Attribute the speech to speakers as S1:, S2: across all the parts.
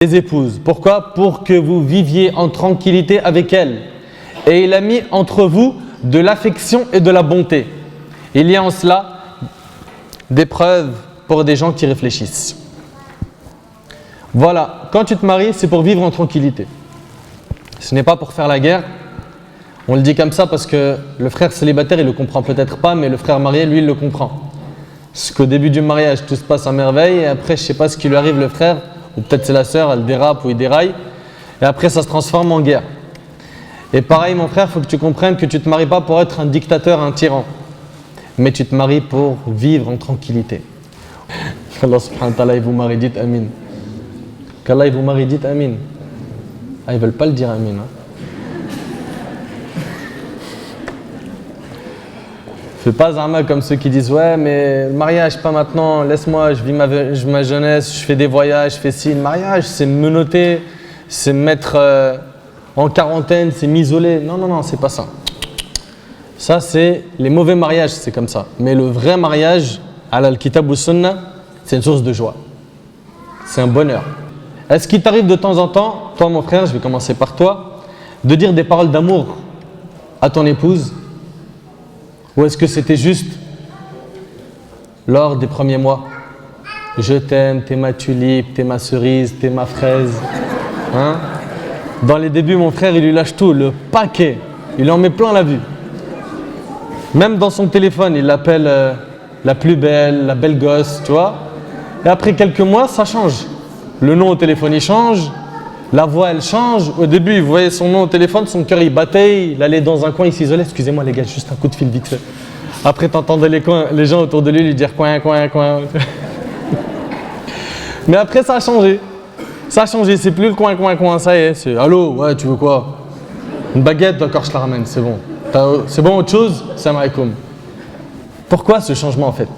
S1: les épouses. Pourquoi? Pour que vous viviez en tranquillité avec elles. Et il a mis entre vous de l'affection et de la bonté. Il y a en cela des preuves pour des gens qui réfléchissent. Voilà, quand tu te maries, c'est pour vivre en tranquillité. Ce n'est pas pour faire la guerre. On le dit comme ça parce que le frère célibataire, il ne le comprend peut-être pas, mais le frère marié, lui, il le comprend. Parce qu'au début du mariage, tout se passe à merveille, et après, je ne sais pas ce qui lui arrive, le frère, ou peut-être c'est la sœur, elle dérape ou il déraille, et après, ça se transforme en guerre. Et pareil, mon frère, il faut que tu comprennes que tu ne te maries pas pour être un dictateur, un tyran, mais tu te maries pour vivre en tranquillité. Qu'Allah subhanahu wa ta'ala, il vous marie, dites amin. Qu'Allah, il vous marie, dites amin. Ah, ils ne veulent pas le dire amin. Hein. Fais pas zama comme ceux qui disent ouais mais le mariage pas maintenant, laisse-moi, je vis ma jeunesse, je fais des voyages, je fais ci. Le mariage c'est me menotter, c'est me mettre en quarantaine, c'est m'isoler. Non, non, non, c'est pas ça. Ça c'est les mauvais mariages, c'est comme ça. Mais le vrai mariage, al-kitab ou sunnah, c'est une source de joie. C'est un bonheur. Est-ce qu'il t'arrive de temps en temps, toi mon frère, je vais commencer par toi, de dire des paroles d'amour à ton épouse? Ou est-ce que c'était juste lors des premiers mois? Je t'aime, t'es ma tulipe, t'es ma cerise, t'es ma fraise. Hein? Dans les débuts, mon frère, il lui lâche tout, le paquet. Il en met plein la vue. Même dans son téléphone, il l'appelle la plus belle, la belle gosse, tu vois. Et après quelques mois, ça change. Le nom au téléphone, il change. La voix, elle change. Au début, il voyait son nom au téléphone, son cœur, il battait. Il allait dans un coin, il s'isolait. Excusez-moi les gars, juste un coup de fil vite fait. Après, t'entendais les gens autour de lui dire coin, coin, coin. Mais après, ça a changé. Ça a changé. C'est plus le coin, coin, coin. Ça y est. C'est allô, ouais, tu veux quoi? Une baguette, d'accord, je te la ramène. C'est bon. C'est bon, autre chose? Salam alaikum. Pourquoi ce changement en fait?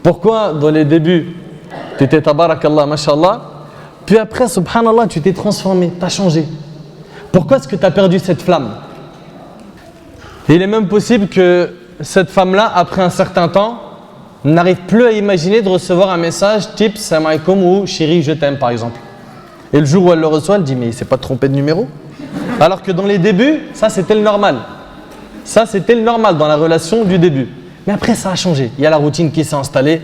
S1: Pourquoi dans les débuts, tu étais tabarakallah, mashallah? Puis après, subhanallah, tu t'es transformé, tu as changé. Pourquoi est-ce que tu as perdu cette flamme? Et il est même possible que cette femme-là, après un certain temps, n'arrive plus à imaginer de recevoir un message type salam alaikum ou chérie, je t'aime par exemple. Et le jour où elle le reçoit, elle dit mais il s'est pas trompé de numéro? Alors que dans les débuts, ça c'était le normal. Ça c'était le normal dans la relation du début. Mais après, ça a changé. Il y a la routine qui s'est installée.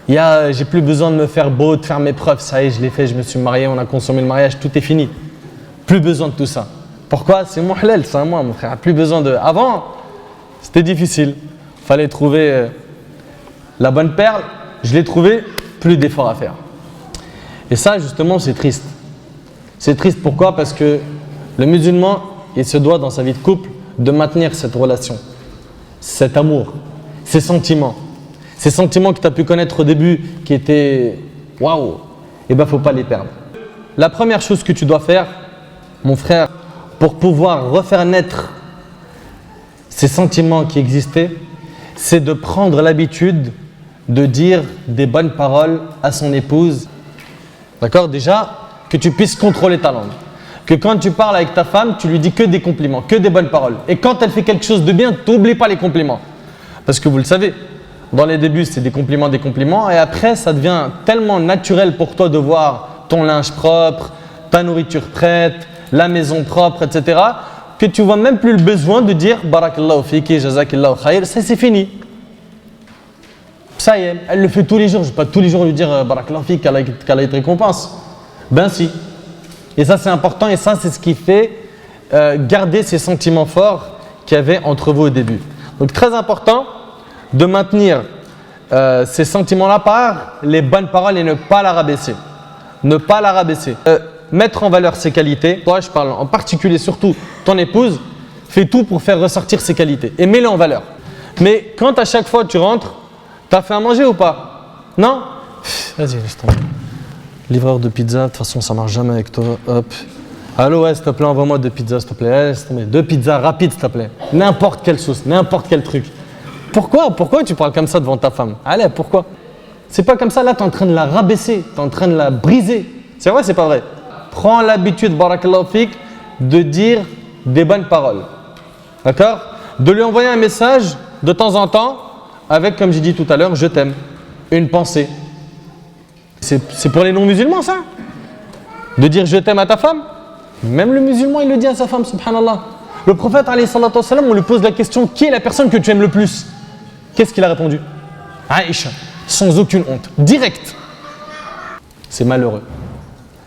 S1: J'ai plus besoin de me faire beau, de faire mes preuves, ça y est, je l'ai fait, je me suis marié, on a consommé le mariage, tout est fini. Plus besoin de tout ça. Pourquoi? C'est mon halal, c'est à moi, mon frère. Plus besoin de. Avant, c'était difficile. Il fallait trouver la bonne perle. Je l'ai trouvée, plus d'efforts à faire. Et ça, justement, c'est triste. C'est triste pourquoi? Parce que le musulman, il se doit dans sa vie de couple de maintenir cette relation, cet amour, ces sentiments. Ces sentiments que tu as pu connaître au début qui étaient waouh, eh bien, il ne faut pas les perdre. La première chose que tu dois faire, mon frère, pour pouvoir refaire naître ces sentiments qui existaient, c'est de prendre l'habitude de dire des bonnes paroles à son épouse. D'accord? Déjà, que tu puisses contrôler ta langue. Que quand tu parles avec ta femme, tu lui dis que des compliments, que des bonnes paroles. Et quand elle fait quelque chose de bien, n'oublie pas les compliments. Parce que vous le savez, dans les débuts, c'est des compliments, et après, ça devient tellement naturel pour toi de voir ton linge propre, ta nourriture prête, la maison propre, etc., que tu vois même plus le besoin de dire « Barakallahu fiki, jazakillahu khayr », ça c'est fini. Ça y est, elle le fait tous les jours, je ne vais pas tous les jours lui dire « Barakallahu fiki, qu'Allah te récompense ». Ben si. Et ça c'est important, et ça c'est ce qui fait garder ces sentiments forts qu'il y avait entre vous au début. Donc très important de maintenir ces sentiments-là par les bonnes paroles et ne pas la rabaisser. Ne pas la rabaisser. Mettre en valeur ses qualités. Toi, je parle en particulier, surtout ton épouse, fais tout pour faire ressortir ses qualités et mets-les en valeur. Mais quand à chaque fois tu rentres, tu as fait à manger ou pas? Non? Vas-y, laisse tomber. Livreur de pizza, de toute façon, ça marche jamais avec toi. Hop. Allô, ouais, s'il te plaît, envoie-moi 2 pizzas, s'il te plaît. Laisse tomber. 2 pizzas rapides, s'il te plaît. N'importe quelle sauce, n'importe quel truc. Pourquoi tu parles comme ça devant ta femme? Allez, pourquoi? C'est pas comme ça, là tu es en train de la rabaisser, tu es en train de la briser. C'est vrai, c'est pas vrai? Prends l'habitude, barakallahu fik, de dire des bonnes paroles. D'accord? De lui envoyer un message de temps en temps avec, comme j'ai dit tout à l'heure, je t'aime. Une pensée. C'est pour les non-musulmans ça? De dire je t'aime à ta femme. Même le musulman, il le dit à sa femme, subhanallah. Le prophète, alayhi salatu wassalam, on lui pose la question, qui est la personne que tu aimes le plus? Qu'est-ce qu'il a répondu? Aïcha, sans aucune honte, direct. C'est malheureux.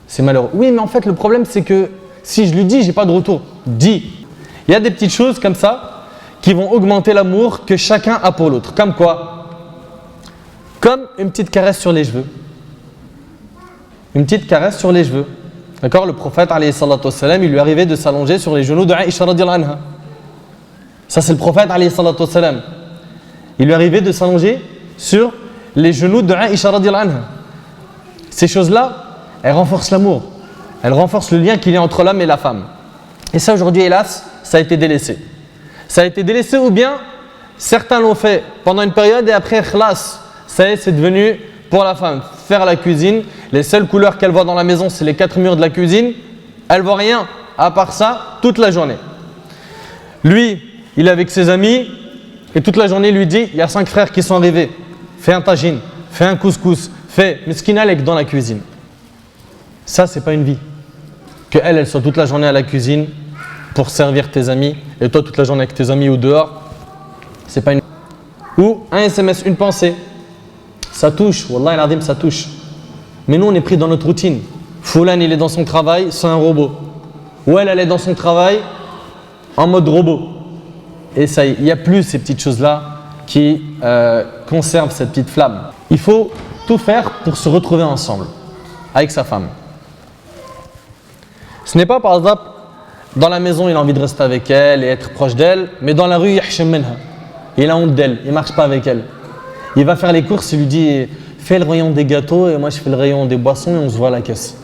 S1: C'est malheureux. Oui, mais en fait, le problème, c'est que si je lui dis, j'ai pas de retour. Dis. Il y a des petites choses comme ça qui vont augmenter l'amour que chacun a pour l'autre. Comme quoi? Comme une petite caresse sur les cheveux. Une petite caresse sur les cheveux. D'accord? Le prophète, alayhi salatu wassalam, il lui arrivait de s'allonger sur les genoux de Aïcha radiyallahu anha. Ça, c'est le prophète, alayhi salatu wassalam. Il lui arrivait de s'allonger sur les genoux de Aïcha radiyallahu anha. Ces choses-là, elles renforcent l'amour. Elles renforcent le lien qu'il y a entre l'homme et la femme. Et ça, aujourd'hui, hélas, ça a été délaissé. Ça a été délaissé ou bien certains l'ont fait pendant une période et après, khlas, ça y est, c'est devenu pour la femme. Faire la cuisine, les seules couleurs qu'elle voit dans la maison, c'est les 4 murs de la cuisine. Elle voit rien à part ça toute la journée. Lui, il est avec ses amis et toute la journée, il lui dit, il y a 5 frères qui sont arrivés. Fais un tagine, fais un couscous, fais miskinalek dans la cuisine. Ça, c'est pas une vie. Que elle soit toute la journée à la cuisine pour servir tes amis et toi toute la journée avec tes amis ou dehors, c'est pas une vie. Ou un SMS, une pensée. Ça touche, Wallah al-Azim, ça touche. Mais nous, on est pris dans notre routine. Foulan, il est dans son travail, c'est un robot. Ou elle est dans son travail en mode robot. Et ça y est, il n'y a plus ces petites choses-là qui conservent cette petite flamme. Il faut tout faire pour se retrouver ensemble avec sa femme. Ce n'est pas par exemple dans la maison, il a envie de rester avec elle et être proche d'elle, mais dans la rue, il a honte d'elle, il ne marche pas avec elle. Il va faire les courses, il lui dit fais le rayon des gâteaux et moi je fais le rayon des boissons et on se voit à la caisse.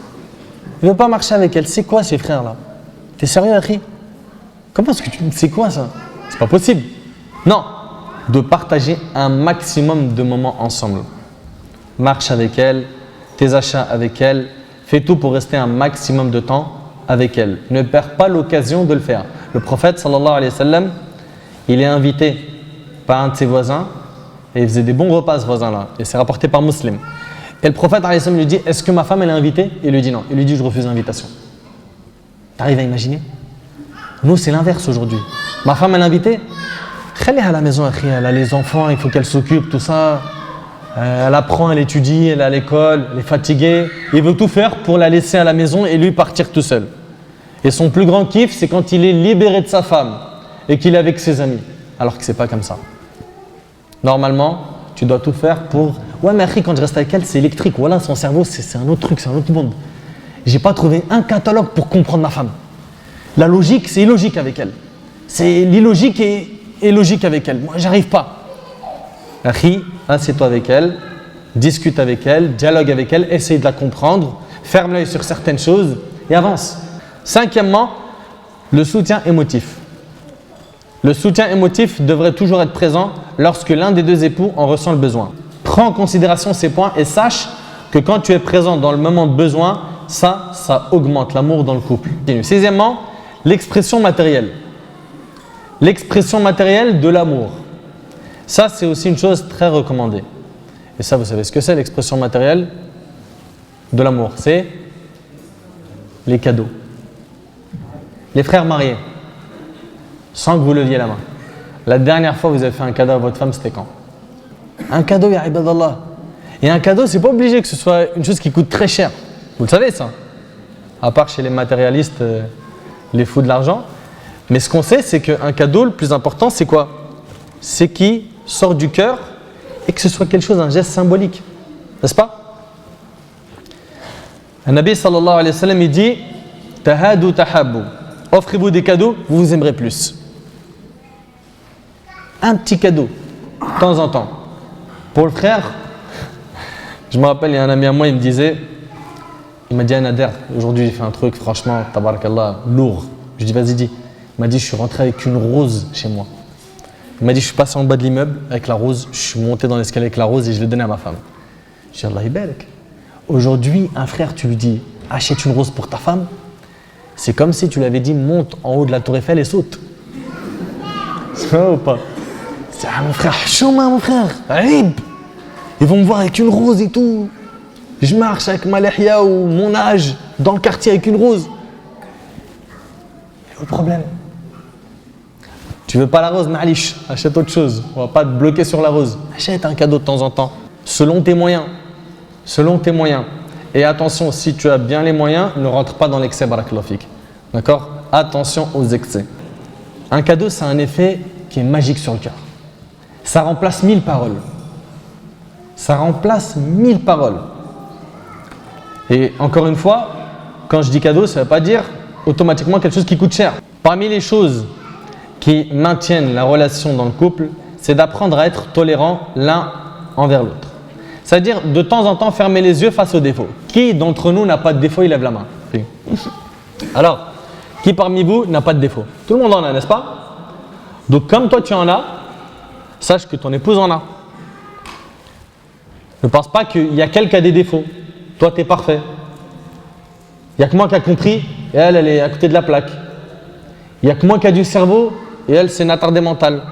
S1: Il ne veut pas marcher avec elle. C'est quoi ces frères là? T'es sérieux, Akhi? Comment est-ce que tu. C'est quoi ça? C'est pas possible. Non, de partager un maximum de moments ensemble. Marche avec elle, tes achats avec elle, fais tout pour rester un maximum de temps avec elle. Ne perds pas l'occasion de le faire. Le prophète sallallahu alayhi wa sallam, il est invité par un de ses voisins et il faisait des bons repas ce voisin-là. Et c'est rapporté par Muslim. Et le prophète alayhi wa sallam lui dit, est-ce que ma femme elle est invitée? Il lui dit non. Il lui dit, je refuse l'invitation. T'arrives à imaginer? Nous c'est l'inverse aujourd'hui. Ma femme elle est invitée? Khaliha à la maison, elle a les enfants, il faut qu'elle s'occupe, tout ça. Elle apprend, elle étudie, elle est à l'école, elle est fatiguée. Il veut tout faire pour la laisser à la maison et lui partir tout seul. Et son plus grand kiff, c'est quand il est libéré de sa femme et qu'il est avec ses amis. Alors que c'est pas comme ça. Normalement, tu dois tout faire pour... Ouais, mais après, quand je reste avec elle, c'est électrique. Voilà, son cerveau, c'est un autre truc, c'est un autre monde. J'ai pas trouvé un catalogue pour comprendre ma femme. La logique, c'est illogique avec elle. C'est l'illogique et logique avec elle. Moi, j'arrive pas. Akhi, assieds-toi avec elle, discute avec elle, dialogue avec elle, essaye de la comprendre, ferme l'œil sur certaines choses et avance. Cinquièmement, le soutien émotif. Le soutien émotif devrait toujours être présent lorsque l'un des deux époux en ressent le besoin. Prends en considération ces points et sache que quand tu es présent dans le moment de besoin, ça augmente l'amour dans le couple. Sixièmement, l'expression matérielle. L'expression matérielle de l'amour. Ça, c'est aussi une chose très recommandée. Et ça, vous savez ce que c'est l'expression matérielle de l'amour? C'est les cadeaux. Les frères mariés, sans que vous leviez la main. La dernière fois que vous avez fait un cadeau à votre femme, c'était quand? Un cadeau, ya ibadallah. Et un cadeau, c'est pas obligé que ce soit une chose qui coûte très cher. Vous le savez ça? À part chez les matérialistes, les fous de l'argent. Mais ce qu'on sait, c'est qu'un cadeau, le plus important, c'est quoi? C'est qui sort du cœur et que ce soit quelque chose, un geste symbolique. N'est-ce pas? Un Nabi sallallahu alayhi wa sallam, il dit Tahadu tahabbu. Offrez-vous des cadeaux, vous vous aimerez plus. Un petit cadeau, de temps en temps. Pour le frère, je me rappelle, il y a un ami à moi, il me disait, il m'a dit Nader, aujourd'hui j'ai fait un truc, franchement, tabarakallah, lourd. Je dis vas-y, dis. Il m'a dit, je suis rentré avec une rose chez moi. Il m'a dit, je suis passé en bas de l'immeuble avec la rose, je suis monté dans l'escalier avec la rose et je l'ai donnée à ma femme. Je dis, Allah ibarak. Aujourd'hui, un frère, tu lui dis, achète une rose pour ta femme. C'est comme si tu lui avais dit, monte en haut de la tour Eiffel et saute. C'est vrai ou pas? C'est mon frère, chouma mon frère, rib. Ils vont me voir avec une rose et tout. Je marche avec ma lihya ou mon âge dans le quartier avec une rose. Le problème. Tu veux pas la rose, ma'alish, achète autre chose. On va pas te bloquer sur la rose. Achète un cadeau de temps en temps, selon tes moyens. Selon tes moyens. Et attention, si tu as bien les moyens, ne rentre pas dans l'excès, barakallahu fik. D'accord? Attention aux excès. Un cadeau, c'est un effet qui est magique sur le cœur. Ça remplace 1000 paroles. Ça remplace 1000 paroles. Et encore une fois, quand je dis cadeau, ça ne veut pas dire automatiquement quelque chose qui coûte cher. Parmi les choses qui maintiennent la relation dans le couple, c'est d'apprendre à être tolérant l'un envers l'autre. C'est-à-dire de temps en temps fermer les yeux face aux défauts. Qui d'entre nous n'a pas de défaut? Il lève la main. Alors, qui parmi vous n'a pas de défaut? Tout le monde en a, n'est-ce pas? Donc comme toi tu en as, sache que ton épouse en a. Ne pense pas qu'il y a quelqu'un qui a des défauts. Toi, tu es parfait. Il n'y a que moi qui a compris et elle est à côté de la plaque. Il n'y a que moi qui a du cerveau et elle, c'est une attardée mentale.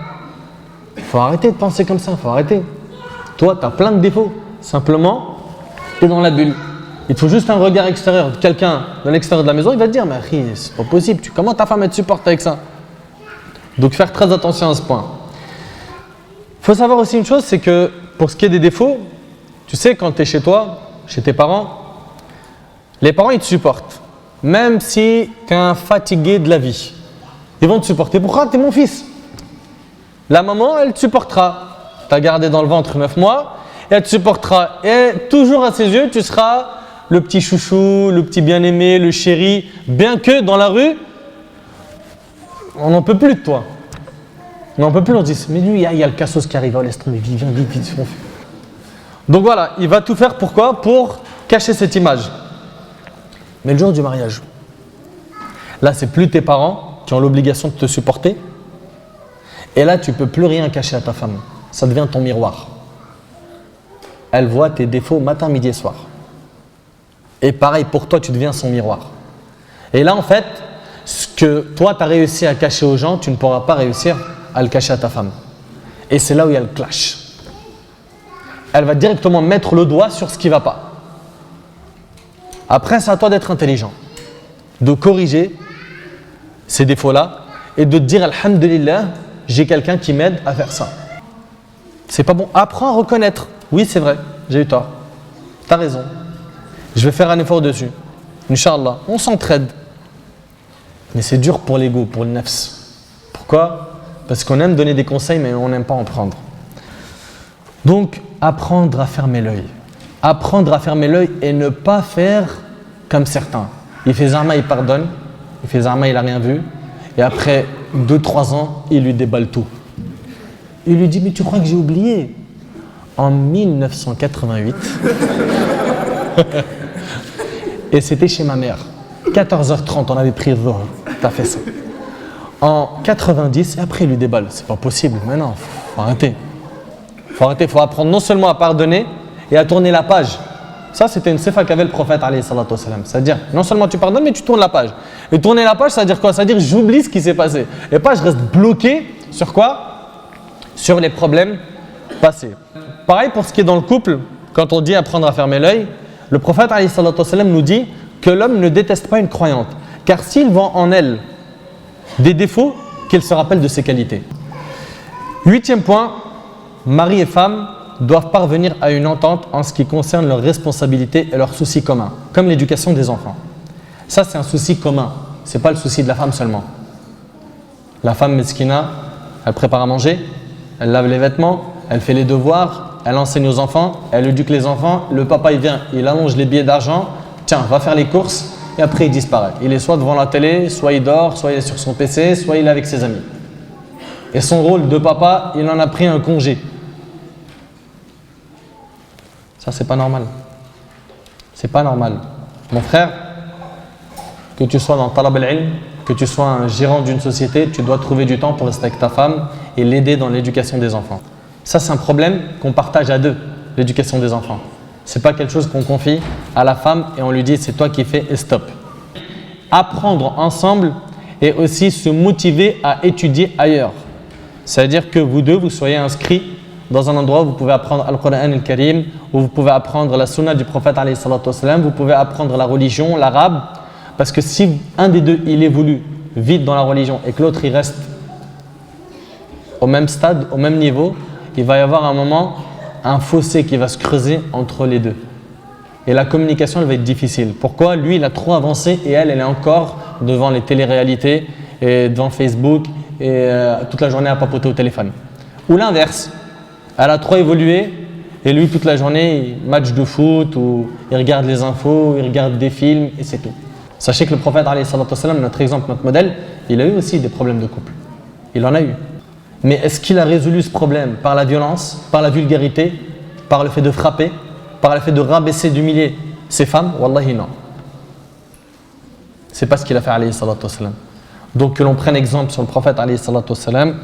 S1: Il faut arrêter de penser comme ça, il faut arrêter. Toi, tu as plein de défauts. Simplement, tu es dans la bulle. Il te faut juste un regard extérieur. Quelqu'un de l'extérieur de la maison, il va te dire, mais c'est pas possible, comment ta femme elle te supporte avec ça? Donc faire très attention à ce point. Il faut savoir aussi une chose, c'est que pour ce qui est des défauts, tu sais, quand tu es chez toi, chez tes parents, les parents ils te supportent. Même si tu es un fatigué de la vie, ils vont te supporter. Pourquoi? Tu es mon fils. La maman, elle te supportera. Tu as gardé dans le ventre 9 mois et elle te supportera. Et toujours à ses yeux, tu seras le petit chouchou, le petit bien-aimé, le chéri. Bien que dans la rue, on n'en peut plus de toi. On n'en peut plus, on se dit, mais lui, il y a le cassos qui arrive, oh, laisse tomber, viens vite. Donc voilà, il va tout faire pourquoi? Pour cacher cette image. Mais le jour du mariage, là, c'est plus tes parents qui ont l'obligation de te supporter. Et là, tu ne peux plus rien cacher à ta femme. Ça devient ton miroir. Elle voit tes défauts matin, midi et soir. Et pareil, pour toi, tu deviens son miroir. Et là, en fait, ce que toi, tu as réussi à cacher aux gens, tu ne pourras pas réussir à le cacher à ta femme. Et c'est là où il y a le clash. Elle va directement mettre le doigt sur ce qui ne va pas. Après, c'est à toi d'être intelligent, de corriger ces défauts-là et de te dire alhamdulillah, j'ai quelqu'un qui m'aide à faire ça. C'est pas bon. Apprends à reconnaître. Oui, c'est vrai, j'ai eu tort. Tu as raison. Je vais faire un effort dessus. Inch'Allah, on s'entraide. Mais c'est dur pour l'ego, pour le nafs. Pourquoi? Parce qu'on aime donner des conseils, mais on n'aime pas en prendre. Donc, apprendre à fermer l'œil. Apprendre à fermer l'œil et ne pas faire comme certains. Il fait Zama, il pardonne. Il fait Zama, il n'a rien vu. Et après 2-3 ans, il lui déballe tout. Il lui dit, mais tu crois que j'ai oublié? En 1988, et c'était chez ma mère. 14h30, on avait pris le Dhuhr. T'as fait ça. En 90, et après il lui déballe. C'est pas possible. Mais non, faut arrêter. Faut arrêter. Faut apprendre non seulement à pardonner et à tourner la page. Ça, c'était une sifa qu'avait le prophète alayhi salatu wassalam. C'est-à-dire, non seulement tu pardonnes, mais tu tournes la page. Et tourner la page, ça veut dire quoi? Ça veut dire j'oublie ce qui s'est passé. Et pas je reste bloqué sur quoi? Sur les problèmes passés. Pareil pour ce qui est dans le couple, quand on dit apprendre à fermer l'œil, le prophète alayhi salatu wassalam nous dit que l'homme ne déteste pas une croyante, car s'il voit en elle des défauts, qu'elle se rappelle de ses qualités. 8e point, mari et femme doivent parvenir à une entente en ce qui concerne leurs responsabilités et leurs soucis communs, comme l'éducation des enfants. Ça, c'est un souci commun, ce n'est pas le souci de la femme seulement. La femme meskina, elle prépare à manger, elle lave les vêtements, elle fait les devoirs, elle enseigne aux enfants, elle éduque les enfants, le papa il vient, il allonge les billets d'argent, tiens, va faire les courses, et après il disparaît. Il est soit devant la télé, soit il dort, soit il est sur son PC, soit il est avec ses amis. Et son rôle de papa, il en a pris un congé. Ça, c'est pas normal. C'est pas normal. Mon frère, que tu sois dans Talab al-Ilm, que tu sois un gérant d'une société, tu dois trouver du temps pour rester avec ta femme et l'aider dans l'éducation des enfants. Ça, c'est un problème qu'on partage à deux, l'éducation des enfants. Ce n'est pas quelque chose qu'on confie à la femme et on lui dit c'est toi qui fais et stop. Apprendre ensemble et aussi se motiver à étudier ailleurs. C'est-à-dire que vous deux, vous soyez inscrits dans un endroit où vous pouvez apprendre Al-Qur'an al-Karim, où vous pouvez apprendre la sunna du prophète alayhi salatu wassalam, vous pouvez apprendre la religion, l'arabe, parce que si un des deux il évolue vite dans la religion et que l'autre il reste au même stade, au même niveau, il va y avoir un moment, un fossé qui va se creuser entre les deux. Et la communication elle va être difficile. Pourquoi? Lui il a trop avancé et elle est encore devant les téléréalités et devant Facebook et toute la journée à papoter au téléphone. Ou l'inverse, elle a trop évolué et lui toute la journée il match de foot ou il regarde les infos, il regarde des films et c'est tout. Sachez que le prophète alayhi salatu wassalam, notre exemple, notre modèle, il a eu aussi des problèmes de couple. Il en a eu. Mais est-ce qu'il a résolu ce problème par la violence, par la vulgarité, par le fait de frapper, par le fait de rabaisser, d'humilier ses femmes? Wallahi non. C'est pas ce qu'il a fait alayhi salatu wassalam. Donc que l'on prenne exemple sur le prophète alayhi salatu wassalam,